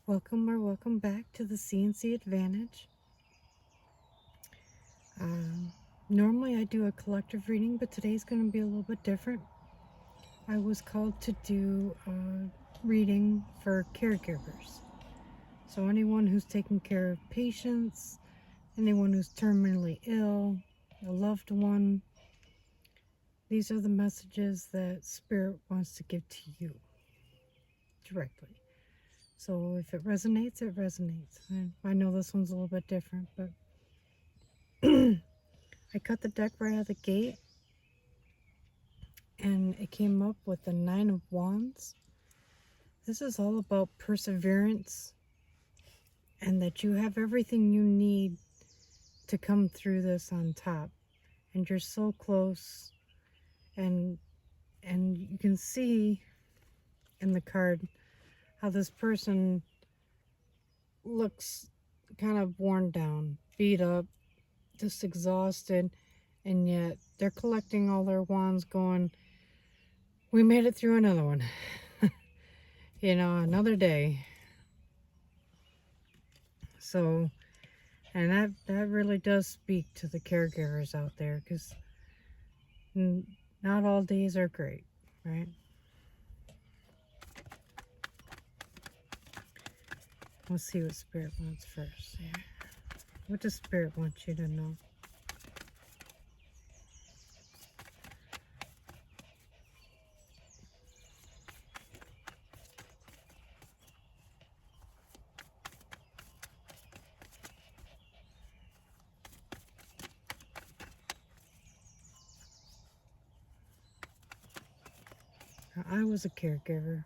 Welcome back to the CNC Advantage. Normally I do a collective reading, but today's going to be a little bit different. I was called to do a reading for caregivers. So anyone who's taking care of patients, anyone who's terminally ill, a loved one, these are the messages that Spirit wants to give to you directly. So if it resonates, it resonates. I know this one's a little bit different, but I cut the deck right out of the gate, and it came up with the 9 of Wands. This is all about perseverance, and that you have everything you need to come through this on top. And you're so close, and you can see in the card how this person looks kind of worn down, beat up, just exhausted, and yet they're collecting all their wands going, we made it through another one. Another day. So, and that really does speak to the caregivers out there, because not all days are great, right? Let's see what Spirit wants first. Yeah. What does Spirit want you to know? I was a caregiver,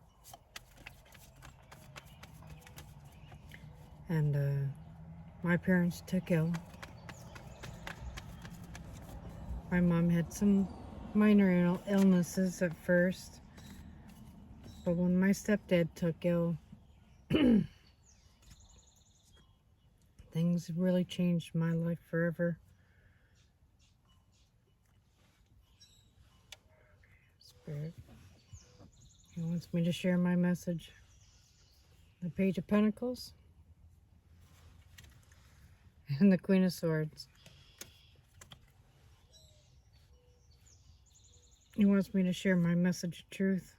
and my parents took ill. My mom had some minor illnesses at first, but when my stepdad took ill, things really changed my life forever. Spirit, he wants me to share my message. The Page of Pentacles and the Queen of Swords. He wants me to share my message of truth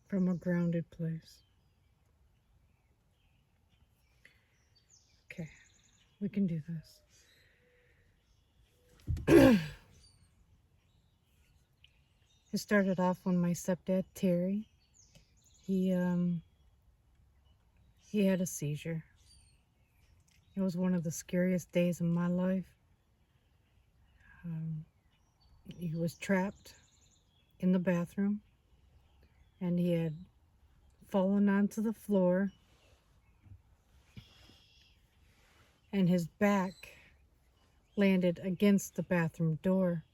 from a grounded place. Okay, we can do this. It started off when my stepdad, Terry, he had a seizure. It was one of the scariest days of my life. He was trapped in the bathroom, and he had fallen onto the floor, and his back landed against the bathroom door.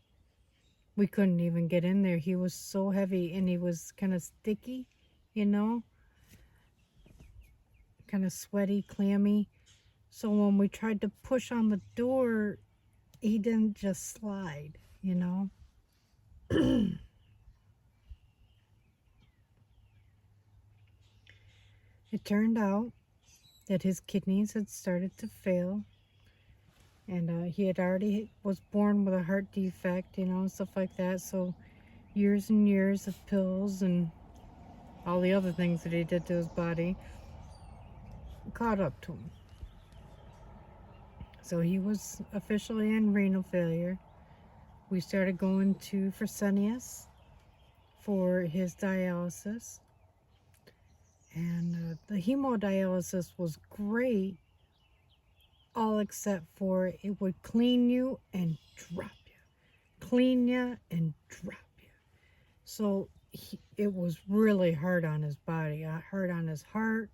We couldn't even get in there. He was so heavy, and he was kind of sticky, kind of sweaty, clammy. So when we tried to push on the door, he didn't just slide, It turned out that his kidneys had started to fail, and he had already was born with a heart defect, and stuff like that. So years and years of pills and all the other things that he did to his body caught up to him. So he was officially in renal failure. We started going to Fresenius for his dialysis, and the hemodialysis was great, all except for it would clean you and drop you, clean you and drop you. So it was really hard on his body, hard on his heart,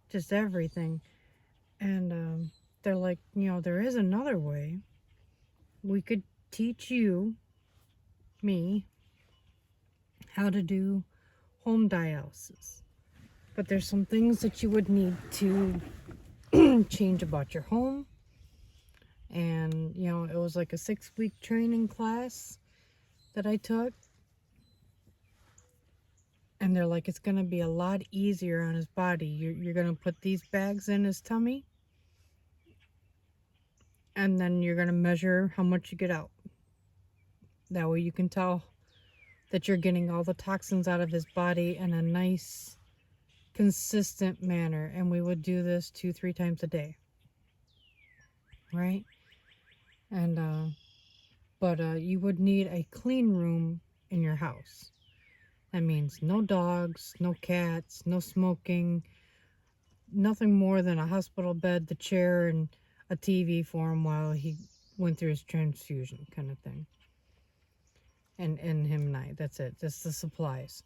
just everything. And they're like, there is another way. We could teach me, how to do home dialysis. But there's some things that you would need to change about your home. And, it was like a 6-week training class that I took. And they're like, it's going to be a lot easier on his body. You're going to put these bags in his tummy, and then you're going to measure how much you get out. That way you can tell that you're getting all the toxins out of his body in a nice, consistent manner. And we would do this 2-3 times a day. Right? And, but you would need a clean room in your house. That means no dogs, no cats, no smoking, nothing more than a hospital bed, the chair, and a TV for him while he went through his transfusion, kind of thing. And him and I, that's it. That's the supplies.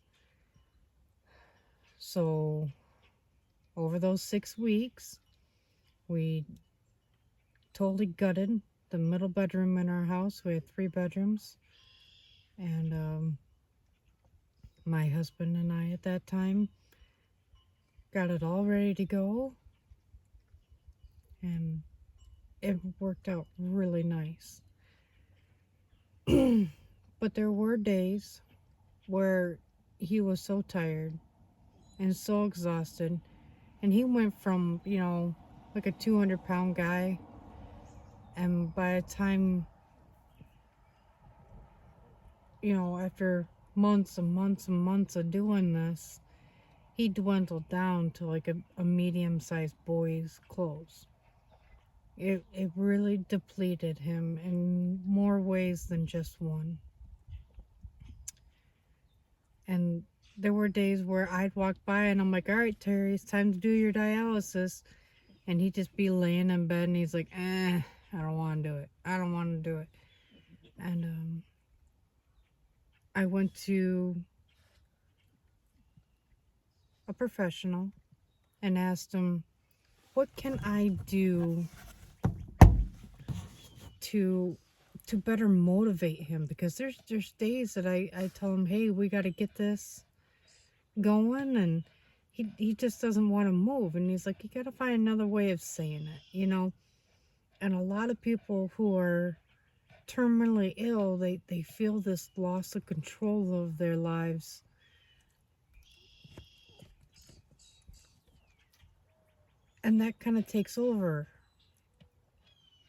So over those 6 weeks, we totally gutted the middle bedroom in our house. We had 3 bedrooms. And my husband and I at that time got it all ready to go. And it worked out really nice. But there were days where he was so tired and so exhausted. And he went from, like a 200-pound guy. And by the time, after months and months and months of doing this, he dwindled down to like a medium-sized boy's clothes. It really depleted him in more ways than just one. And there were days where I'd walk by and I'm like, all right, Terry, it's time to do your dialysis. And he'd just be laying in bed and he's like, I don't want to do it. I don't want to do it. And I went to a professional and asked him, what can I do to better motivate him? Because there's days that I tell him, hey, we got to get this going, and he just doesn't want to move. And he's like, you got to find another way of saying it. And a lot of people who are terminally ill, they feel this loss of control of their lives. And that kind of takes over.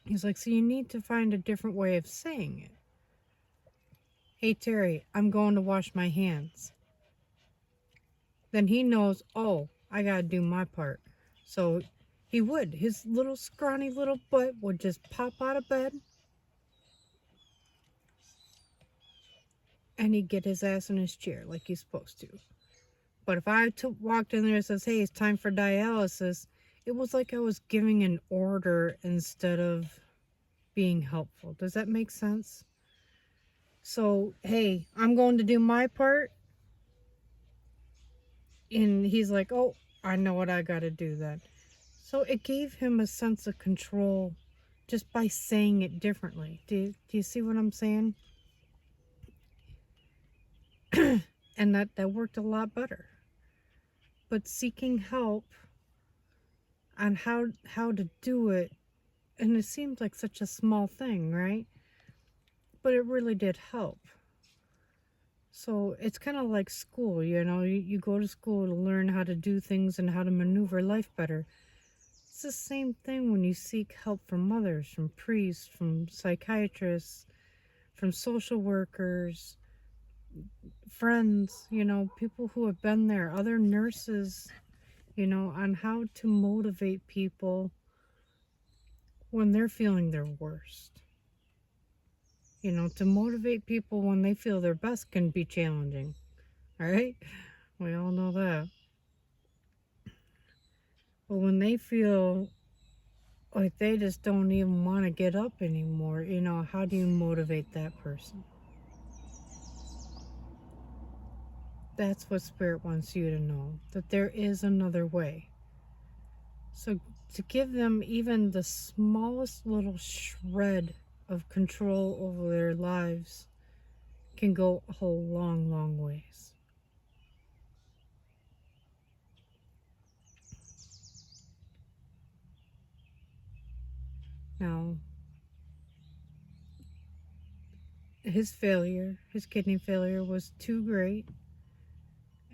He's like, so you need to find a different way of saying it. Hey, Terry, I'm going to wash my hands. Then he knows, oh, I got to do my part. So he would. His little scrawny little butt would just pop out of bed. And he'd get his ass in his chair like he's supposed to. But if I walked in there and says, hey, it's time for dialysis, it was like I was giving an order instead of being helpful. Does that make sense? So, hey, I'm going to do my part. And he's like, oh, I know what I got to do then. So it gave him a sense of control just by saying it differently. Do you see what I'm saying? And that worked a lot better. But seeking help on how to do it, and it seems like such a small thing, right? But it really did help. So it's kind of like school, you go to school to learn how to do things and how to maneuver life better. It's the same thing when you seek help from others, from priests, from psychiatrists, from social workers, friends, people who have been there, other nurses, on how to motivate people when they're feeling their worst. To motivate people when they feel their best can be challenging. All right? We all know that. But when they feel like they just don't even want to get up anymore, how do you motivate that person? That's what Spirit wants you to know, that there is another way. So to give them even the smallest little shred of control over their lives can go a whole long, long ways. Now, his kidney failure was too great,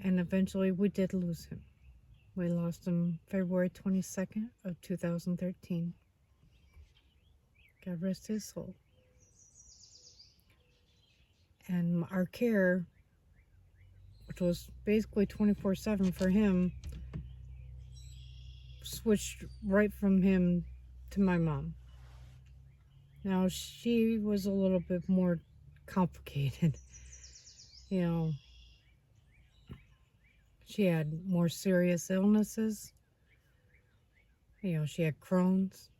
And eventually we did lose him. We lost him February 22nd of 2013. God rest his soul. And our care, which was basically 24/7 for him, switched right from him to my mom. Now, she was a little bit more complicated. You know, she had more serious illnesses. You know, she had Crohn's.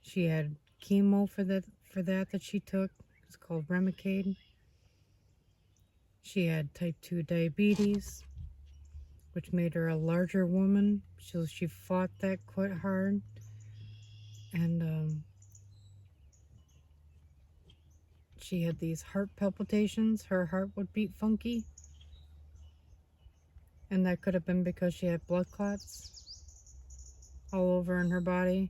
She had chemo for that she took. It's called Remicade. She had type 2 diabetes, which made her a larger woman. So she fought that quite hard. And she had these heart palpitations. Her heart would beat funky. And that could have been because she had blood clots all over in her body.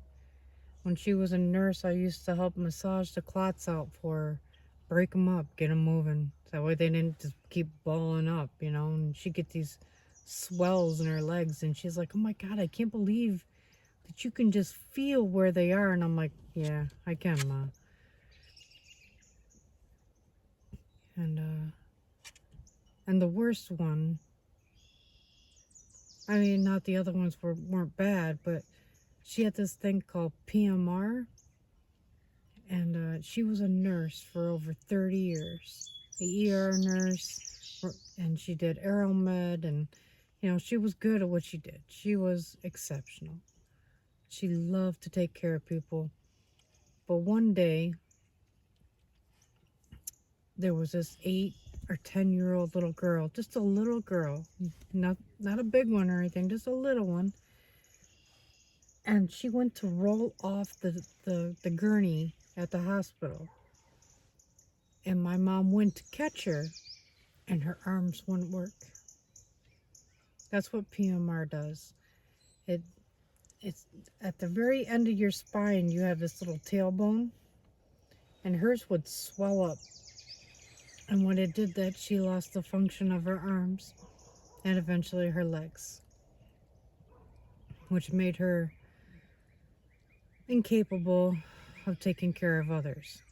When she was a nurse, I used to help massage the clots out for her, break them up, get them moving. That way they didn't just keep balling up, you know. And she'd get these swells in her legs, and she's like, "Oh my God, I can't believe that you can just feel where they are." And I'm like, "Yeah, I can, Ma." And the worst one, I mean, not the other ones weren't bad, but she had this thing called PMR, and she was a nurse for over 30 years, a ER nurse, and she did Aeromed, and, you know, she was good at what she did. She was exceptional. She loved to take care of people. But one day, there was this 8 or 10-year-old little girl, just a little girl, not a big one or anything, just a little one. And she went to roll off the gurney at the hospital. And my mom went to catch her, and her arms wouldn't work. That's what PMR does. It's at the very end of your spine, you have this little tailbone, and hers would swell up. And when it did that, she lost the function of her arms and eventually her legs, which made her incapable of taking care of others.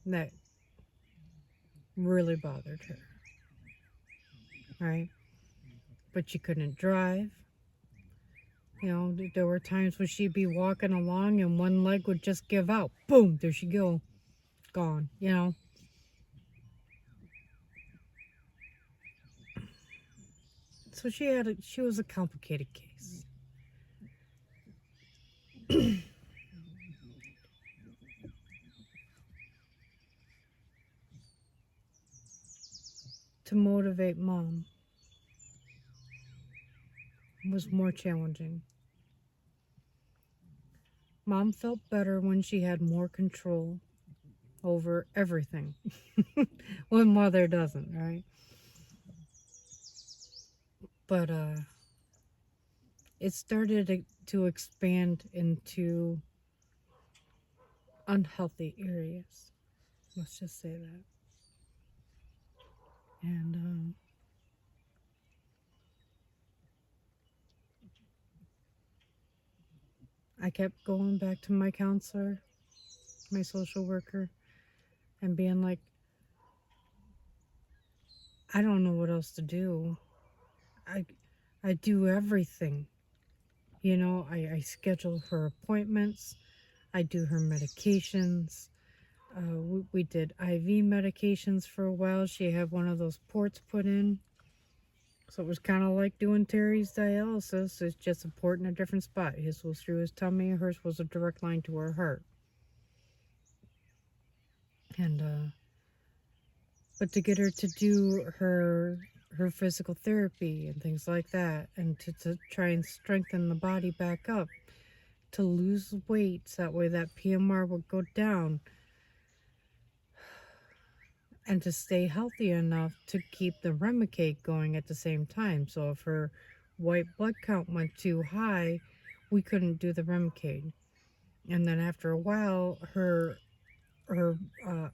That really bothered her, right? But she couldn't drive. You know, there were times when she'd be walking along and one leg would just give out. Boom, there she go, gone, you know. So she was a complicated case. To motivate Mom was more challenging. Mom felt better when she had more control over everything. When Mother doesn't, right? But it started to expand into unhealthy areas. Let's just say that. And I kept going back to my counselor, my social worker, and being like, I don't know what else to do. I do everything. You know, I schedule her appointments. I do her medications. We did IV medications for a while. She had one of those ports put in. So it was kind of like doing Terry's dialysis. It's just a port in a different spot. His was through his tummy. Hers was a direct line to her heart. And but to get her to do her physical therapy and things like that, and to try and strengthen the body back up, to lose weight, so that way that PMR would go down, and to stay healthy enough to keep the Remicade going at the same time. So if her white blood count went too high, we couldn't do the Remicade. And then after a while, her her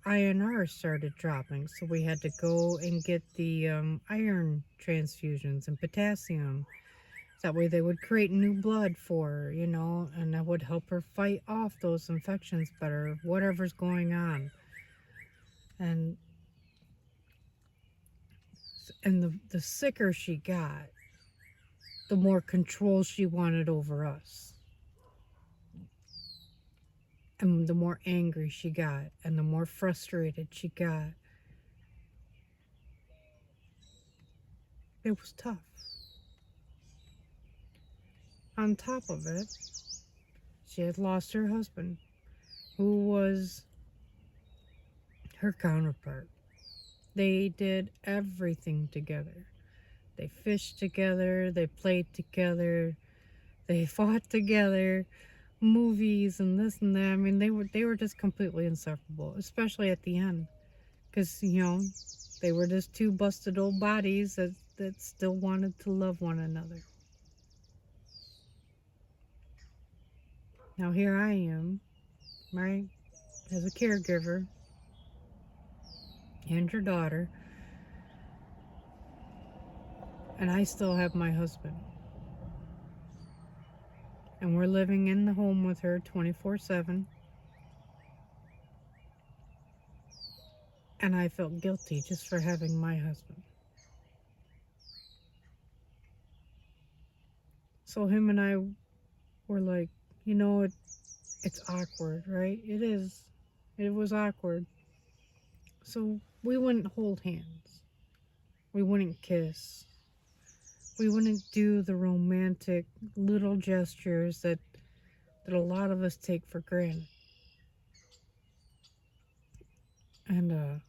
INR started dropping, so we had to go and get the iron transfusions and potassium. That way they would create new blood for her, and that would help her fight off those infections better, whatever's going on. And the sicker she got, the more control she wanted over us. And the more angry she got, and the more frustrated she got. It was tough. On top of it, she had lost her husband, who was her counterpart. They did everything together. They fished together, they played together, they fought together, movies and this and that. I mean, they were just completely inseparable, especially at the end, because they were just two busted old bodies that still wanted to love one another. Now here I am, right, as a caregiver and your daughter, and I still have my husband. And we're living in the home with her 24/7. And I felt guilty just for having my husband. So him and I were like, it's awkward, right? It is. It was awkward. So we wouldn't hold hands. We wouldn't kiss. We wouldn't do the romantic little gestures that a lot of us take for granted. And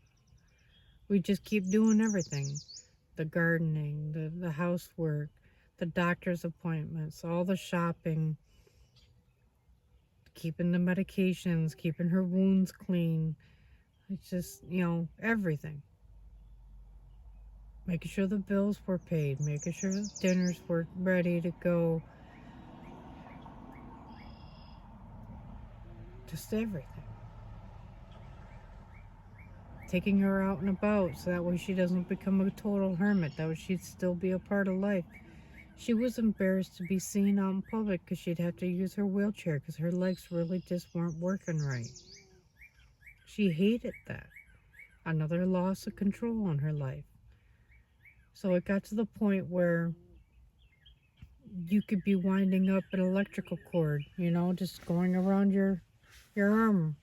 we just keep doing everything. The gardening, the housework, the doctor's appointments, all the shopping, keeping the medications, keeping her wounds clean. It's just, everything. Making sure the bills were paid, making sure the dinners were ready to go. Just everything. Taking her out and about so that way she doesn't become a total hermit. That way she'd still be a part of life. She was embarrassed to be seen out in public because she'd have to use her wheelchair because her legs really just weren't working right. She hated that. Another loss of control in her life. So it got to the point where you could be winding up an electrical cord, just going around your arm.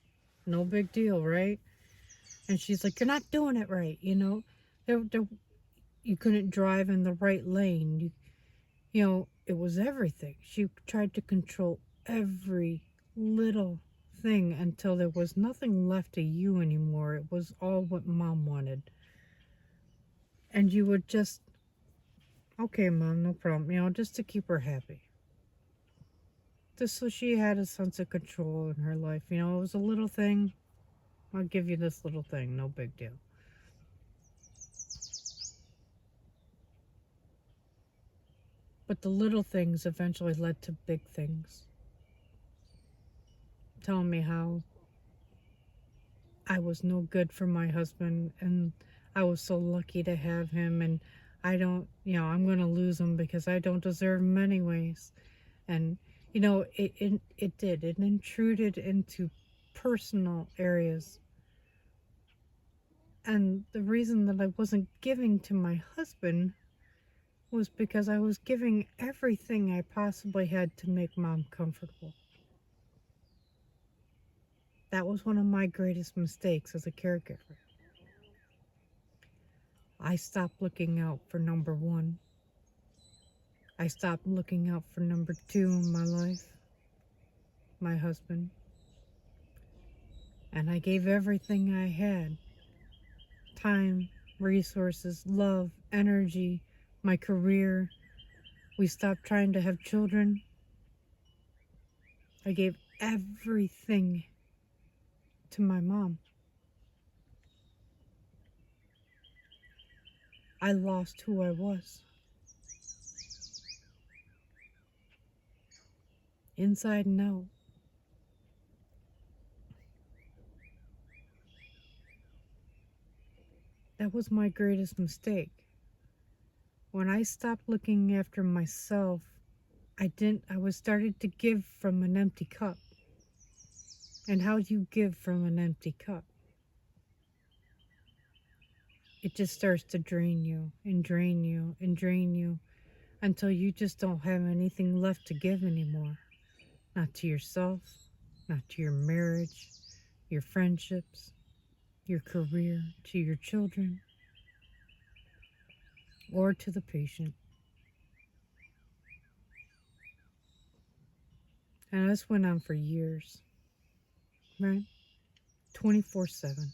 No big deal, right? And she's like, "You're not doing it right," you couldn't drive in the right lane. It was everything. She tried to control every little thing until there was nothing left of you anymore. It was all what mom wanted. And you would just, okay, mom, no problem, just to keep her happy. Just so she had a sense of control in her life. It was a little thing. I'll give you this little thing, no big deal. But the little things eventually led to big things. Telling me how I was no good for my husband and I was so lucky to have him, and I don't, I'm going to lose him because I don't deserve him anyways. And, it did. It intruded into personal areas. And the reason that I wasn't giving to my husband was because I was giving everything I possibly had to make mom comfortable. That was one of my greatest mistakes as a caregiver. I stopped looking out for number one. I stopped looking out for number two in my life, my husband. And I gave everything I had. Time, resources, love, energy, my career. We stopped trying to have children. I gave everything to my mom. I lost who I was. Inside and out. That was my greatest mistake. When I stopped looking after myself, I was started to give from an empty cup. And how do you give from an empty cup? It just starts to drain you and drain you and drain you until you just don't have anything left to give anymore. Not to yourself, not to your marriage, your friendships, your career, to your children, or to the patient. And this went on for years, right? 24/7.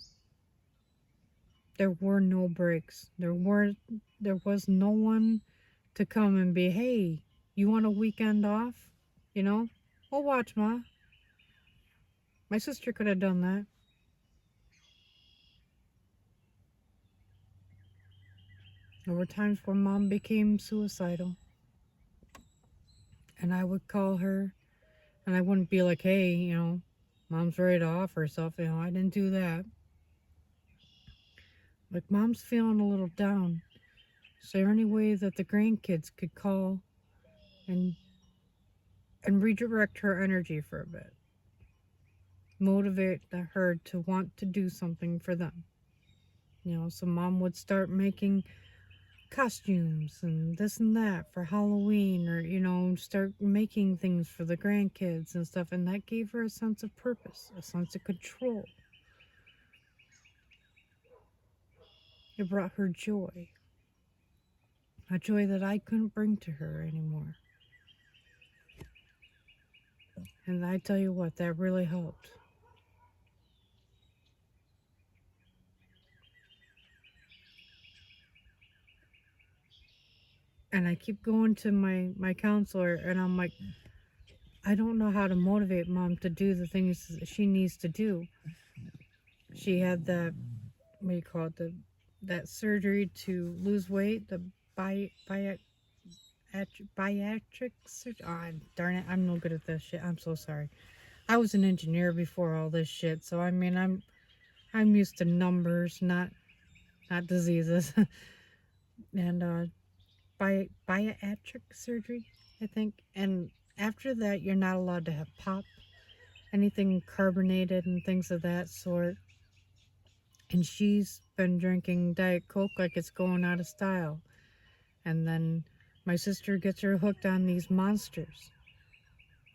There were no breaks. There was no one to come and be, hey, you want a weekend off? You know? We'll watch, Ma. My sister could have done that. There were times when Mom became suicidal. And I would call her and I wouldn't be like, hey, Mom's ready to off herself. I didn't do that. Like, Mom's feeling a little down. Is there any way that the grandkids could call and redirect her energy for a bit? Motivate her to want to do something for them. So Mom would start making costumes and this and that for Halloween, or start making things for the grandkids and stuff, and that gave her a sense of purpose, a sense of control. It brought her joy, a joy that I couldn't bring to her anymore. And I tell you what, that really helped. And I keep going to my counselor, and I'm like, I don't know how to motivate Mom to do the things that she needs to do. She had that, what do you call it, that surgery to lose weight, the bariatric surgery. Oh, darn it, I'm no good at this shit. I'm so sorry. I was an engineer before all this shit, so I mean, I'm used to numbers, not diseases. And bariatric surgery, I think. And after that, you're not allowed to have pop, anything carbonated and things of that sort. And she's been drinking Diet Coke like it's going out of style. And then my sister gets her hooked on these monsters.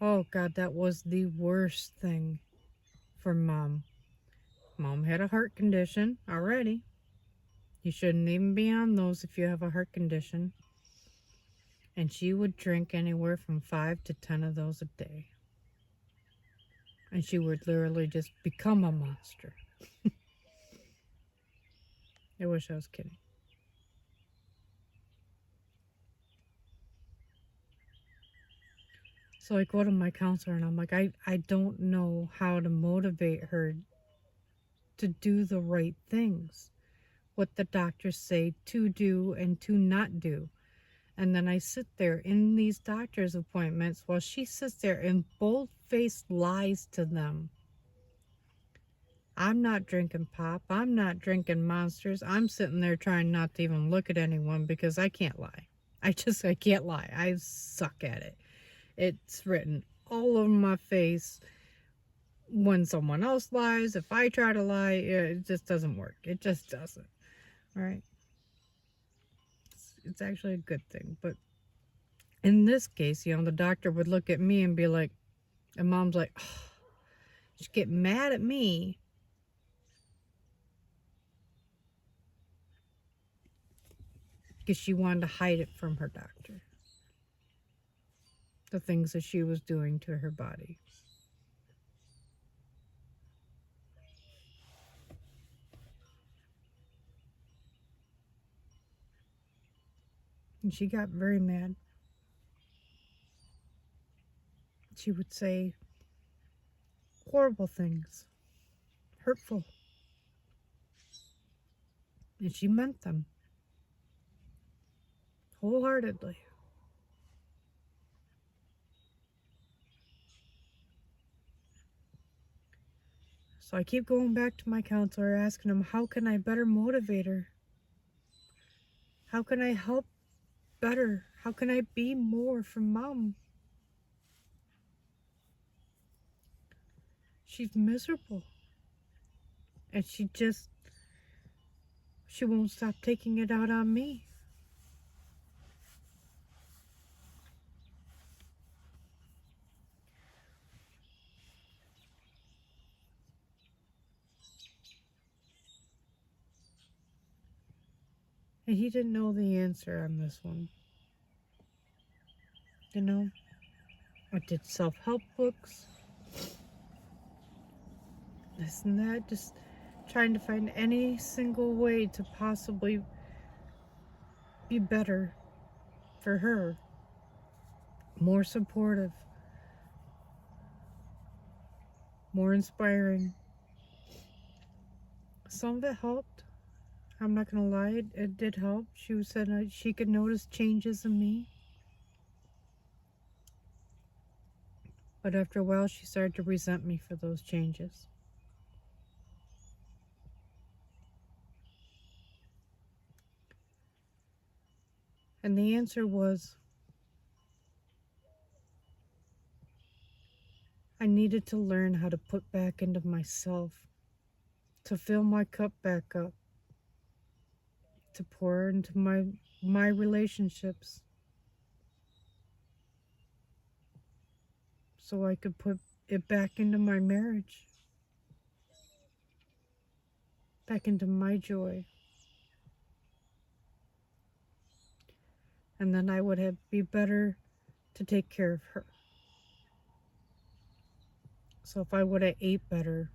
Oh God, that was the worst thing for Mom. Mom had a heart condition already. You shouldn't even be on those if you have a heart condition. And she would drink anywhere from 5 to 10 of those a day. And she would literally just become a monster. I wish I was kidding. So I go to my counselor and I'm like, I don't know how to motivate her to do the right things, what the doctors say to do and to not do. And then I sit there in these doctor's appointments while she sits there and bold-faced lies to them. I'm not drinking pop. I'm not drinking monsters. I'm sitting there trying not to even look at anyone because I can't lie. I can't lie. I suck at it. It's written all over my face. When someone else lies, if I try to lie, it just doesn't work. It just doesn't. All right. It's actually a good thing. But in this case, the doctor would look at me and be like, and Mom's like, oh, she'd get mad at me because she wanted to hide it from her doctor. The things that she was doing to her body. And she got very mad. She would say horrible things, hurtful. And she meant them wholeheartedly. So I keep going back to my counselor, asking him, how can I better motivate her? How can I help better? How can I be more for Mom? She's miserable. And she won't stop taking it out on me. And he didn't know the answer on this one. You know, I did self-help books, this and that, just trying to find any single way to possibly be better for her, more supportive, more inspiring. Some of it helped. I'm not gonna lie, it did help. She said she could notice changes in me. But after a while, she started to resent me for those changes. And the answer was, I needed to learn how to put back into myself, to fill my cup back up, to pour into my relationships, so I could put it back into my marriage, back into my joy. And then I would be better to take care of her. So if I would have ate better,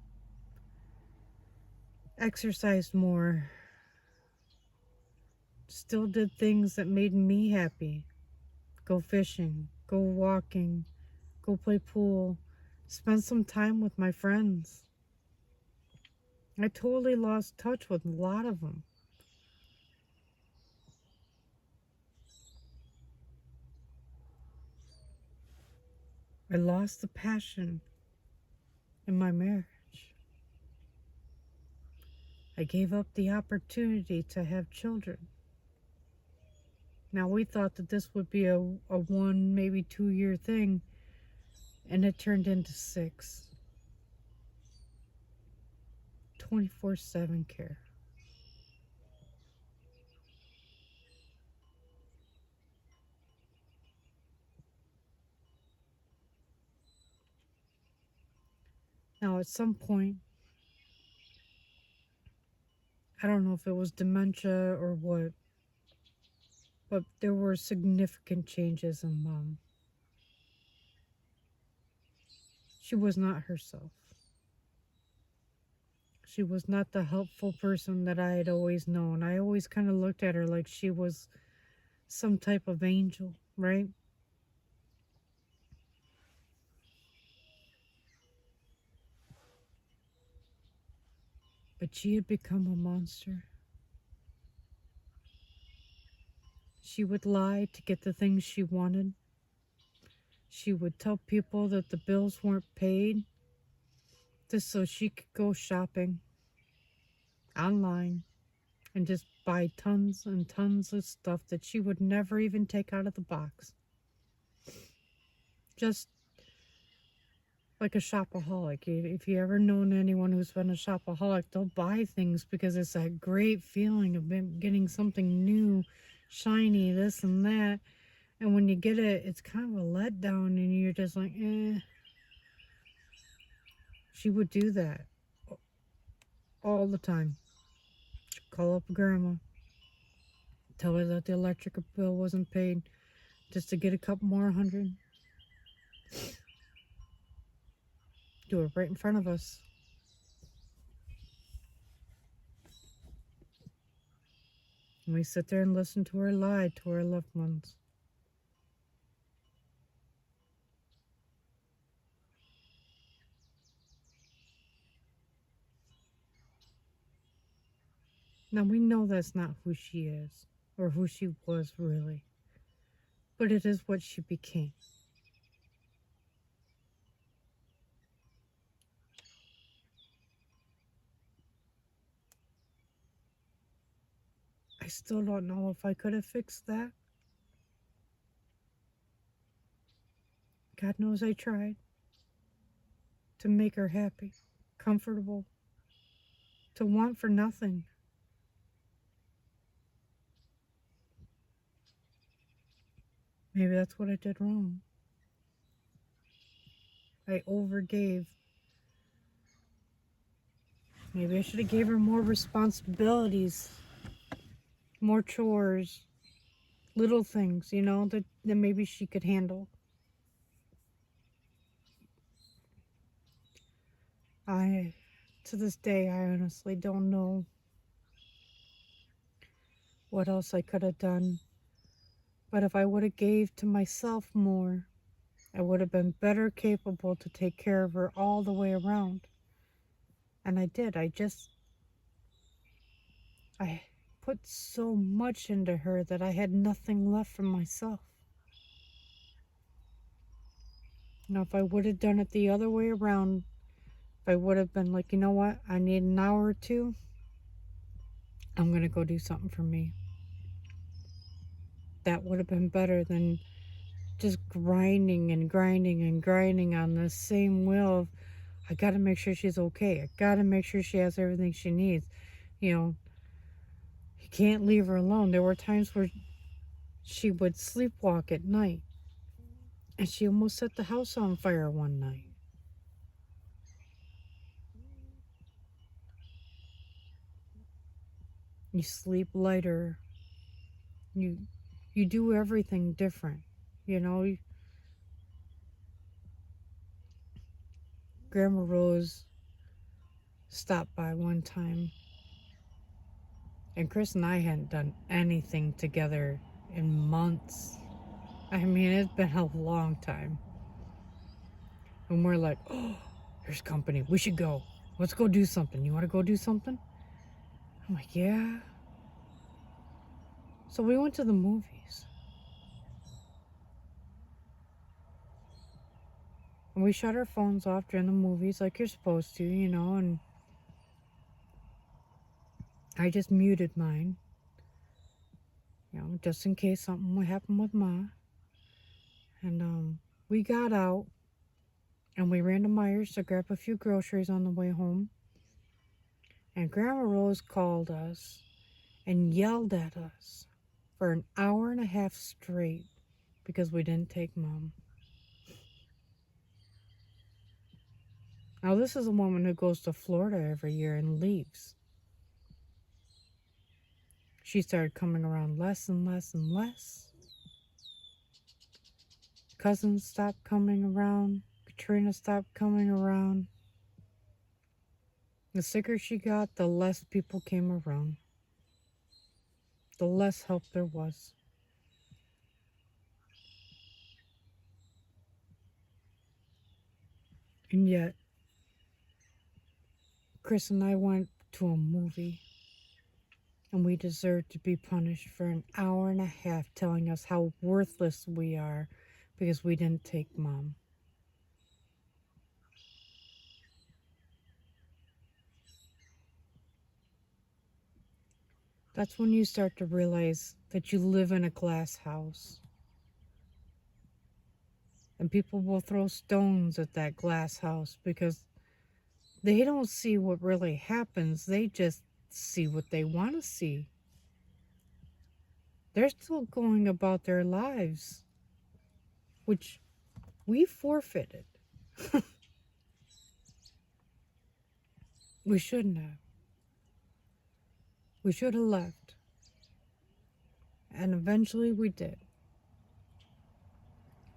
exercised more, still did things that made me happy, go fishing, go walking, go play pool, spend some time with my friends. I totally lost touch with a lot of them. I lost the passion in my marriage. I gave up the opportunity to have children. Now, we thought that this would be a 1, maybe 2 year thing, and it turned into 6. 24/7 care. Now, at some point, I don't know if it was dementia or what, but there were significant changes in Mom. She was not herself. She was not the helpful person that I had always known. I always kind of looked at her like she was some type of angel, right? But she had become a monster. She would lie to get the things she wanted. She would tell people that the bills weren't paid just so she could go shopping online and just buy tons and tons of stuff that she would never even take out of the box. Just like a shopaholic. If you ever known anyone who's been a shopaholic, they'll buy things because it's that great feeling of getting something new, shiny, this and that. And when you get it, it's kind of a letdown and you're just like, eh. She would do that all the time. She'd call up grandma, tell her that the electric bill wasn't paid just to get a couple more hundred. Do it right in front of us. And we sit there and listen to her lie to our loved ones. Now we know that's not who she is or who she was really, but it is what she became. I I still don't know if I could have fixed that. God knows I tried to make her happy, comfortable, to want for nothing. Maybe that's what I did wrong. I overgave. Maybe I should have gave her more responsibilities, more chores, little things, that maybe she could handle. To this day, I honestly don't know what else I could have done. But if I would have gave to myself more, I would have been better capable to take care of her all the way around. And I did. I put so much into her that I had nothing left for myself. Now, if I would have done it the other way around, if I would have been like, you know what, I need an hour or two, I'm going to go do something for me. That would have been better than just grinding and grinding and grinding on the same wheel of, I got to make sure she's okay. I got to make sure she has everything she needs. You can't leave her alone. There were times where she would sleepwalk at night, and she almost set the house on fire one night. You sleep lighter. You you do everything different. You know, Grandma Rose stopped by one time, and Chris and I hadn't done anything together in months. I mean, it's been a long time. And we're like, oh, there's company. We should go. Let's go do something. You want to go do something? I'm like, yeah. So we went to the movies. And we shut our phones off during the movies like you're supposed to, and I just muted mine, just in case something would happen with Ma. And we got out and we ran to Myers to grab a few groceries on the way home. And Grandma Rose called us and yelled at us for an hour and a half straight because we didn't take Mom. Now, this is a woman who goes to Florida every year and leaves. She started coming around less and less and less. Cousins stopped coming around. Katrina stopped coming around. The sicker she got, the less people came around. The less help there was. And yet, Chris and I went to a movie, and we deserved to be punished for an hour and a half telling us how worthless we are because we didn't take Mom. That's when you start to realize that you live in a glass house. And people will throw stones at that glass house because they don't see what really happens. They just see what they want to see. They're still going about their lives, which we forfeited. We shouldn't have. We should have left. And eventually we did.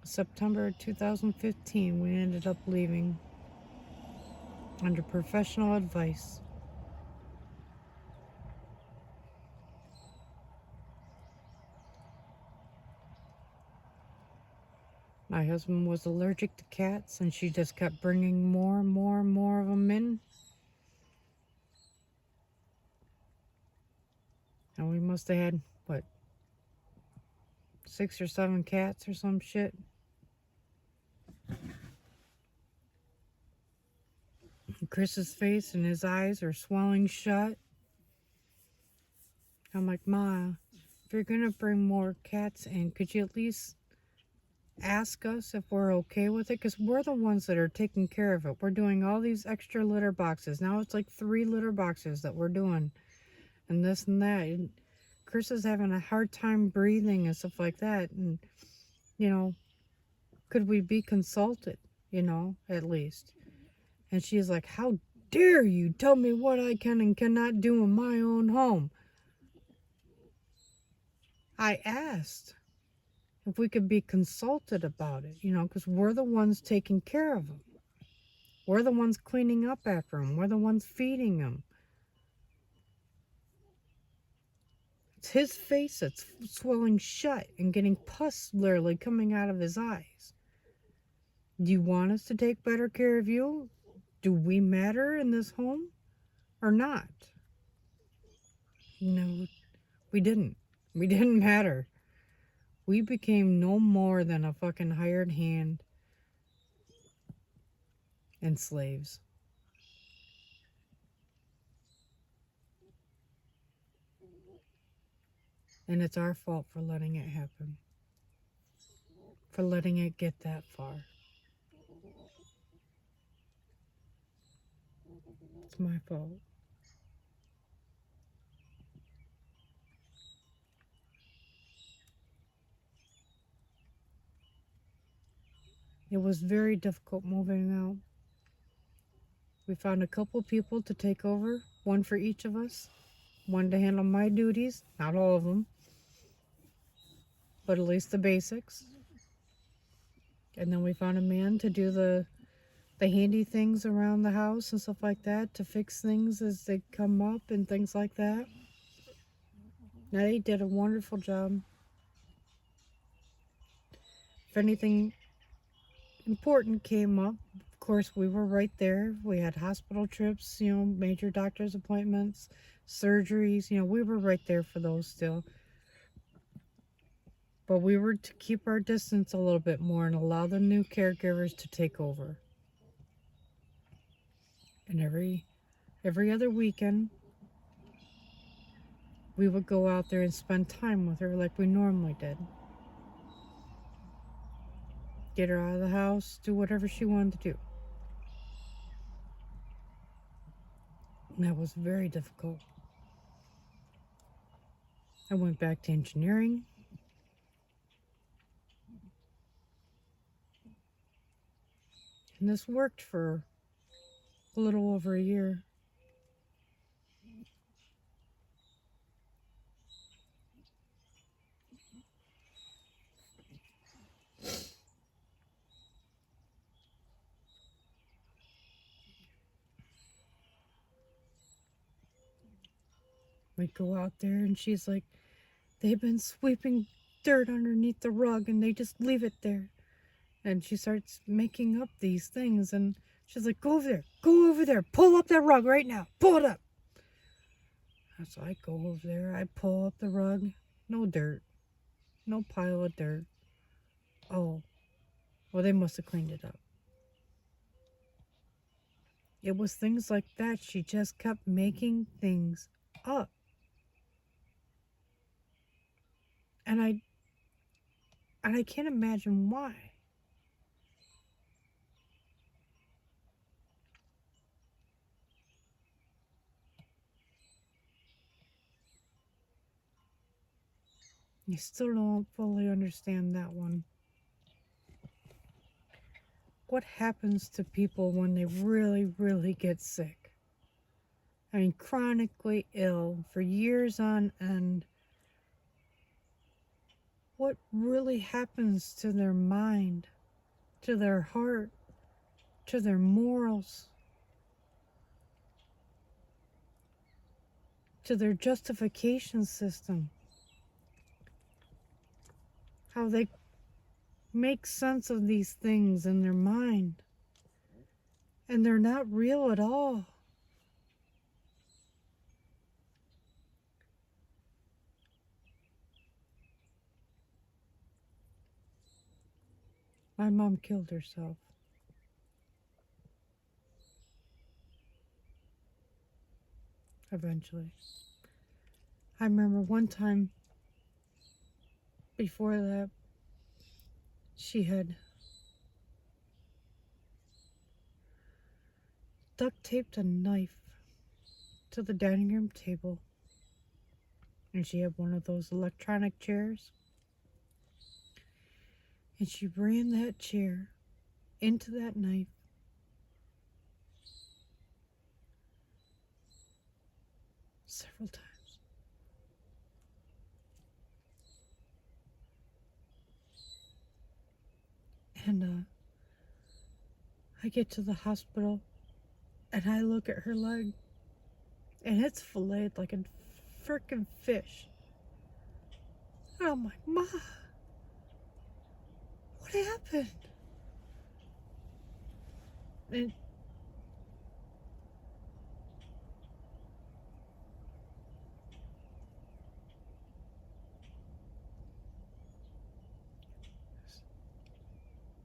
September 2015, we ended up leaving under professional advice. My husband was allergic to cats, and she just kept bringing more and more and more of them in. And we must have had, 6 or 7 cats or some shit. And Chris's face and his eyes are swelling shut. I'm like, Ma, if you're going to bring more cats in, could you at least ask us if we're okay with it? Because we're the ones that are taking care of it. We're doing all these extra litter boxes. Now it's like 3 litter boxes that we're doing, and this and that. And Chris is having a hard time breathing and stuff like that. And, could we be consulted, at least? And she's like, how dare you tell me what I can and cannot do in my own home? I asked if we could be consulted about it, because we're the ones taking care of them. We're the ones cleaning up after them. We're the ones feeding them. It's his face that's swelling shut and getting pus literally coming out of his eyes. Do you want us to take better care of you? Do we matter in this home or not? No, we didn't. We didn't matter. We became no more than a fucking hired hand and slaves. And it's our fault for letting it happen. For letting it get that far. It's my fault. It was very difficult moving out. We found a couple people to take over, one for each of us. One to handle my duties, not all of them, but at least the basics. And then we found a man to do the handy things around the house and stuff like that, to fix things as they come up and things like that. Now, they did a wonderful job. If anything important came up, of course, we were right there. We had hospital trips, major doctor's appointments, surgeries, we were right there for those still. But we were to keep our distance a little bit more and allow the new caregivers to take over. And every other weekend, we would go out there and spend time with her like we normally did. Get her out of the house, do whatever she wanted to do. And that was very difficult. I went back to engineering. And this worked for a little over a year. We'd go out there and she's like, they've been sweeping dirt underneath the rug and they just leave it there. And she starts making up these things and she's like, go over there, pull up that rug right now, pull it up. So I go over there, I pull up the rug, no dirt, no pile of dirt. Oh, well, they must have cleaned it up. It was things like that. She just kept making things up. And I can't imagine why. I still don't fully understand that one. What happens to people when they really, really get sick? I mean, chronically ill for years on end. What really happens to their mind, to their heart, to their morals, to their justification system? How they make sense of these things in their mind. And they're not real at all. My mom killed herself. Eventually. I remember one time before that, she had duct taped a knife to the dining room table, and she had one of those electronic chairs, and she ran that chair into that knife several times. And I get to the hospital, and I look at her leg, and it's filleted like a frickin' fish. And I'm like, Ma, what happened? And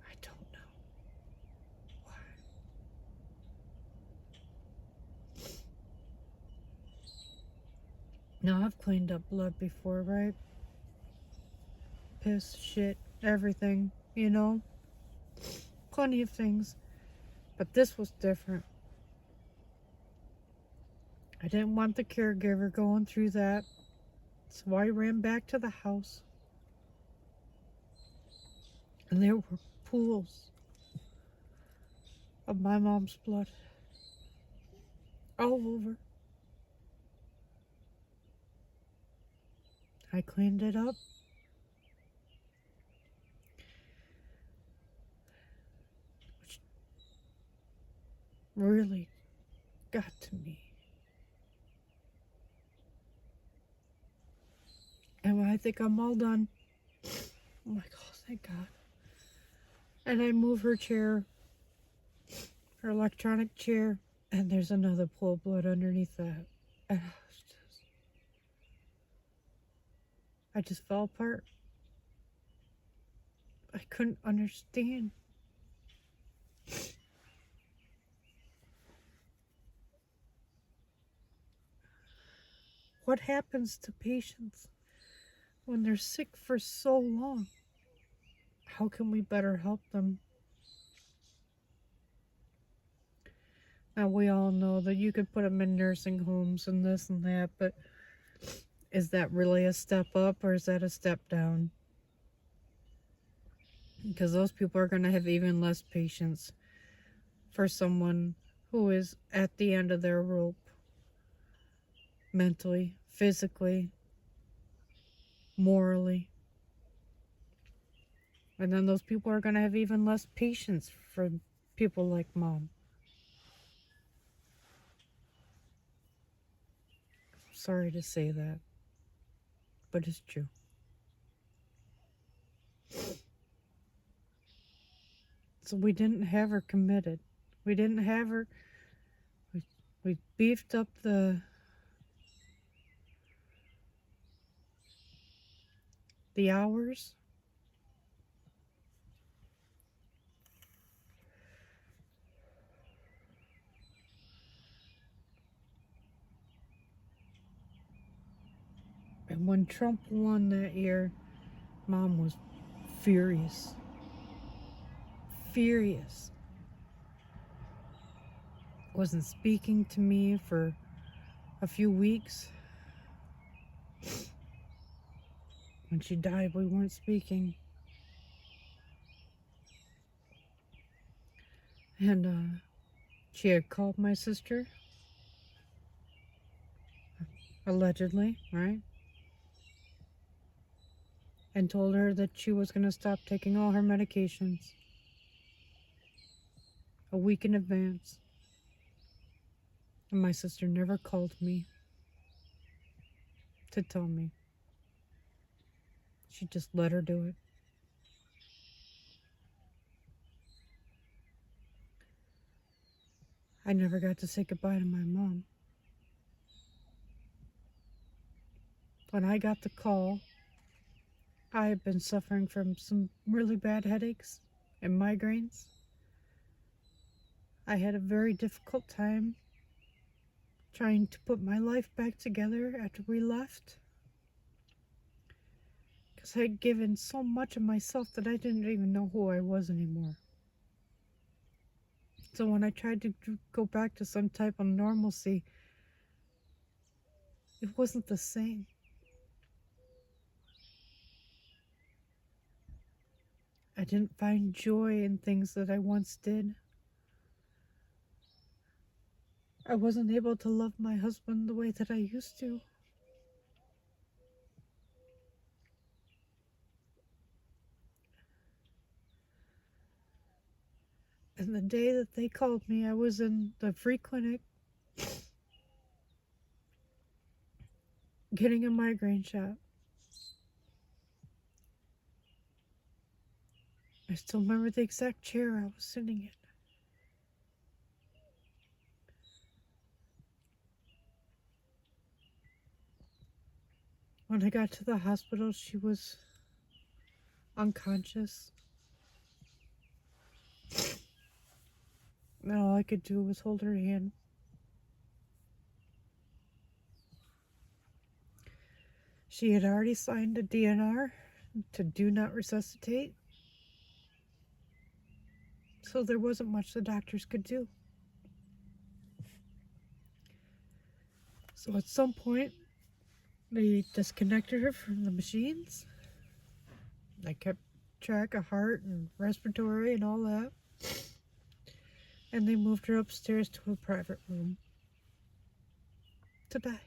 I don't know why. Now, I've cleaned up blood before, right? Piss, shit, everything, you know? Plenty of things. But this was different. I didn't want the caregiver going through that. So I ran back to the house. And there were pools of my mom's blood all over. I cleaned it up. Which really got to me. And when I think I'm all done, I'm like, oh, thank God. And I move her chair, her electronic chair, and there's another pool of blood underneath that. And I just fell apart. I couldn't understand. What happens to patients when they're sick for so long? How can we better help them? Now, we all know that you could put them in nursing homes and this and that, but is that really a step up or is that a step down? Because those people are going to have even less patience for someone who is at the end of their rope, mentally, physically, morally. And then those people are going to have even less patience for people like Mom. Sorry to say that, but it's true. So we didn't have her committed. We didn't have her. We beefed up the hours. And when Trump won that year, Mom was furious. Furious. Wasn't speaking to me for a few weeks. When she died, we weren't speaking. And she had called my sister, allegedly, right? And told her that she was going to stop taking all her medications a week in advance. And my sister never called me to tell me. She just let her do it. I never got to say goodbye to my mom. When I got the call, I had been suffering from some really bad headaches and migraines. I had a very difficult time trying to put my life back together after we left. because I'd given so much of myself that I didn't even know who I was anymore. So when I tried to go back to some type of normalcy, it wasn't the same. I didn't find joy in things that I once did. I wasn't able to love my husband the way that I used to. And the day that they called me, I was in the free clinic getting a migraine shot. I still remember the exact chair I was sitting in. When I got to the hospital, she was unconscious. And all I could do was hold her hand. She had already signed a DNR to do not resuscitate. So there wasn't much the doctors could do. So at some point, they disconnected her from the machines. They kept track of heart and respiratory and all that. And they moved her upstairs to a private room to die.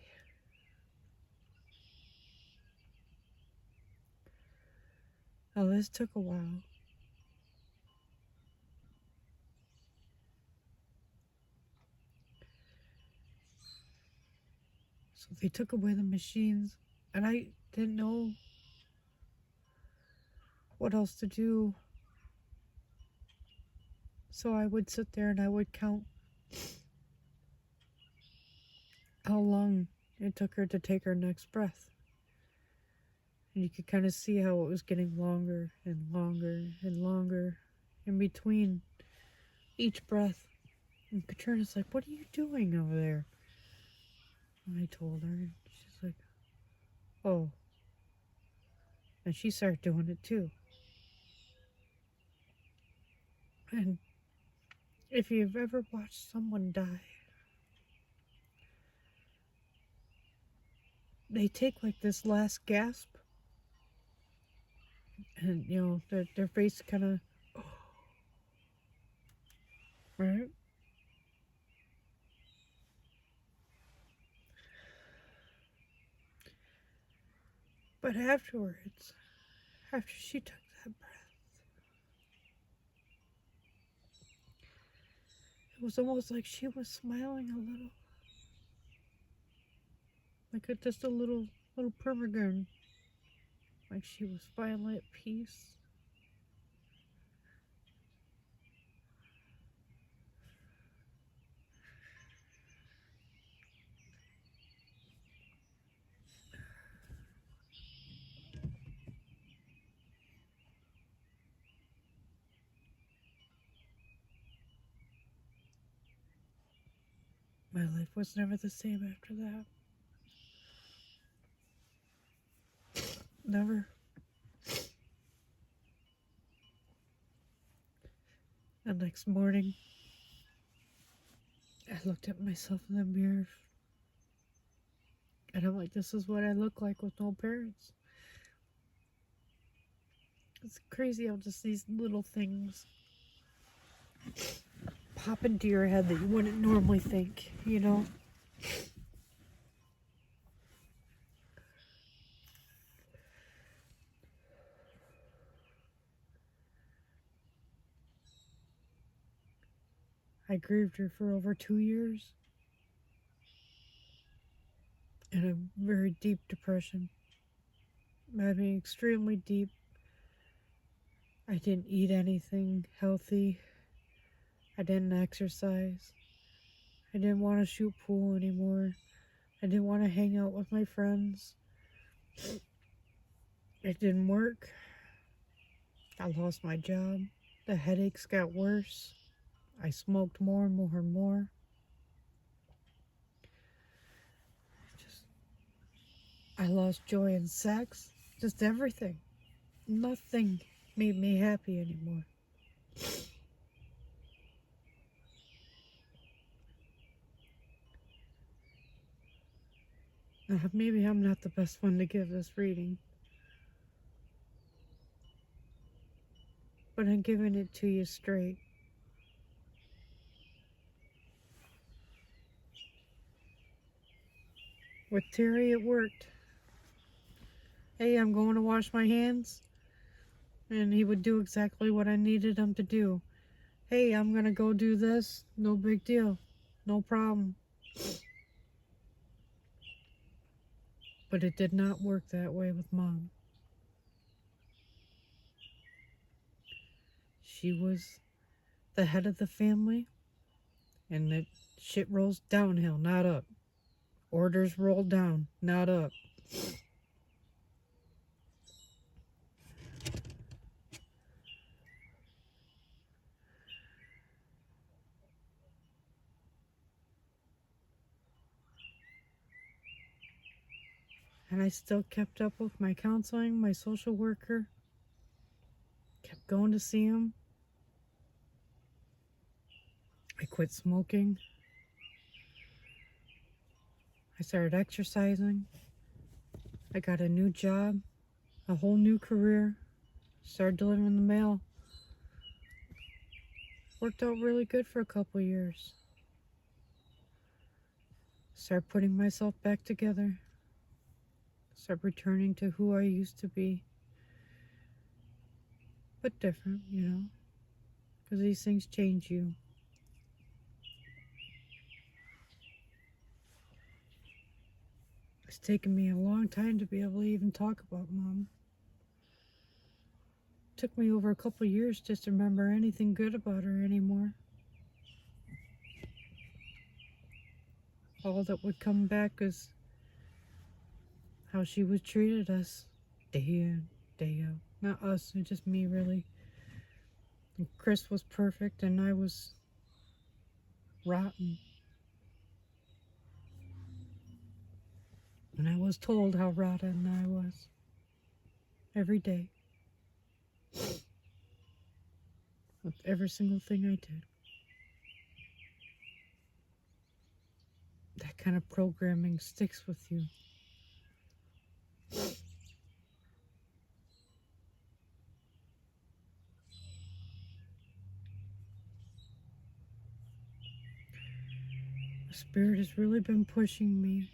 Now this took a while. So they took away the machines, and I didn't know what else to do. So I would sit there and I would count how long it took her to take her next breath. And you could kind of see how it was getting longer and longer and longer in between each breath. And Katrina's like, "What are you doing over there?" And I told her, and she's like, "Oh." And she started doing it too. And if you've ever watched someone die, they take like this last gasp, and their face kind of, right? But afterwards, after she took that breath, it was almost like she was smiling a little, like just a little permagrin, like she was finally at peace. My life was never the same after that. Never. The next morning, I looked at myself in the mirror, and I'm like, this is what I look like with no parents. It's crazy how just these little things pop into your head that you wouldn't normally think, you know? I grieved her for over 2 years in a very deep depression. I mean, extremely deep. I didn't eat anything healthy. I didn't exercise. I didn't want to shoot pool anymore. I didn't want to hang out with my friends. It didn't work. I lost my job. The headaches got worse. I smoked more and more and more. I lost joy in sex. Just everything. Nothing made me happy anymore. Maybe I'm not the best one to give this reading, but I'm giving it to you straight. With Terry, it worked. Hey, I'm going to wash my hands. And he would do exactly what I needed him to do. Hey, I'm going to go do this. No big deal. No problem. But it did not work that way with Mom. She was the head of the family, and the shit rolls downhill, not up. Orders roll down, not up. And I still kept up with my counseling, my social worker. Kept going to see him. I quit smoking. I started exercising. I got a new job, a whole new career. Started delivering the mail. Worked out really good for a couple years. Started putting myself back together. Started returning to who I used to be. But different, you know, because these things change you. It's taken me a long time to be able to even talk about Mom. It took me over a couple years just to remember anything good about her anymore. All that would come back is how she was treated us day in, day out. Not us, just me, really. And Chris was perfect, and I was rotten. And I was told how rotten I was every day. With every single thing I did. That kind of programming sticks with you. The Spirit has really been pushing me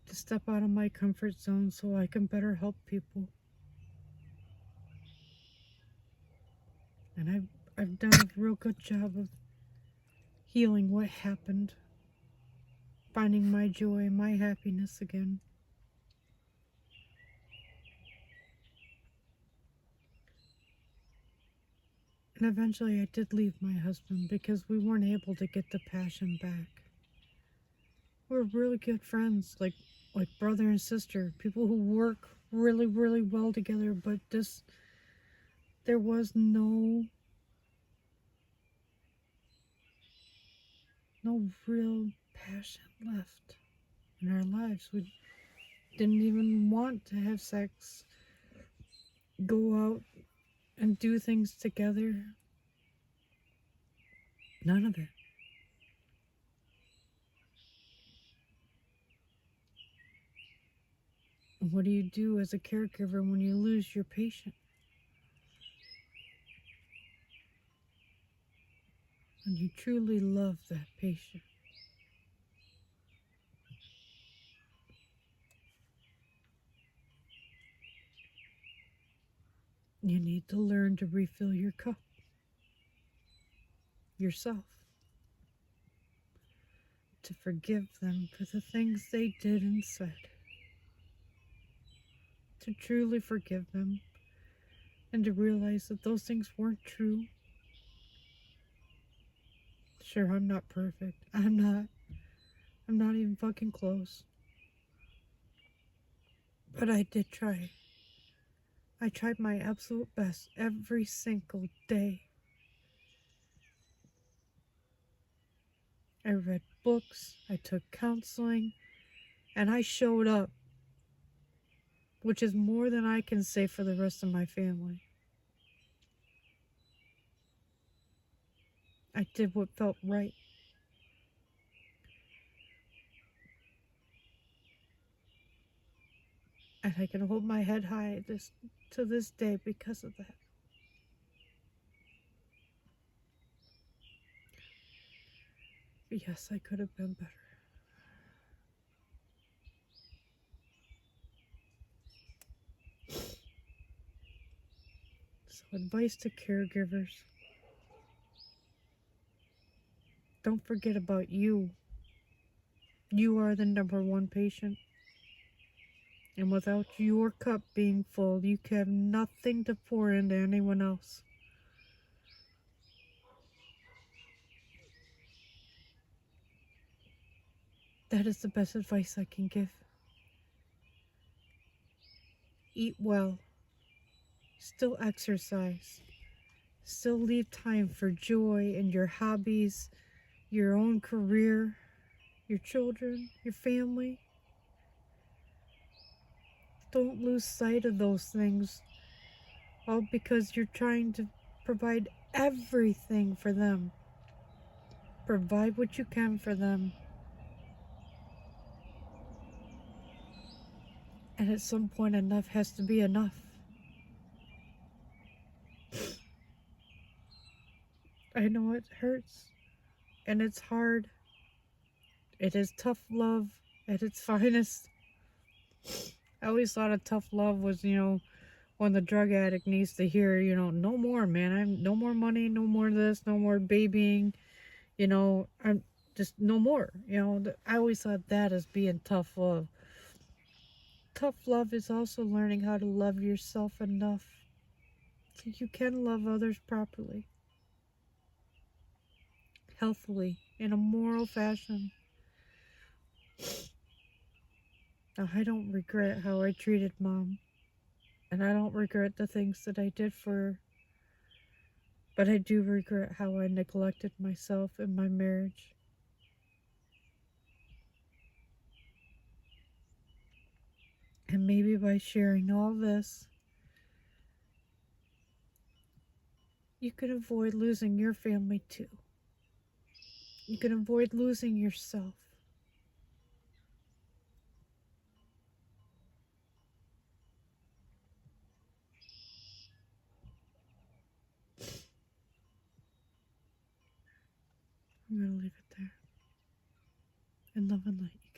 to step out of my comfort zone so I can better help people. And I've done a real good job of healing what happened, finding my joy, my happiness again. And eventually I did leave my husband because we weren't able to get the passion back. We're really good friends, like brother and sister, people who work really, really well together, but there was no real passion left in our lives. We didn't even want to have sex, go out and do things together. None of it. And what do you do as a caregiver when you lose your patient? And you truly love that patient. You need to learn to refill your cup yourself. To forgive them for the things they did and said. To truly forgive them and to realize that those things weren't true. Sure, I'm not perfect. I'm not even fucking close. But I did try. I tried my absolute best every single day. I read books, I took counseling, and I showed up which is more than I can say for the rest of my family. I did what felt right. And I can hold my head high to this day because of that. But yes, I could have been better. So, advice to caregivers: don't forget about you. You are the number one patient. And without your cup being full, you can have nothing to pour into anyone else. That is the best advice I can give. Eat well. Still exercise. Still leave time for joy and your hobbies, your own career, your children, your family. Don't lose sight of those things, all because you're trying to provide everything for them. Provide what you can for them. And at some point, enough has to be enough. I know it hurts, and it's hard. It is tough love at its finest. I always thought a tough love was, when the drug addict needs to hear, no more, man. I'm no more money, no more this, no more babying. I'm just no more. I always thought that as being tough love. Tough love is also learning how to love yourself enough so you can love others properly, healthily, in a moral fashion. Now, I don't regret how I treated Mom, and I don't regret the things that I did for her, but I do regret how I neglected myself in my marriage. And maybe by sharing all this, you can avoid losing your family too. You can avoid losing yourself. I'm going to leave it there. And love and light.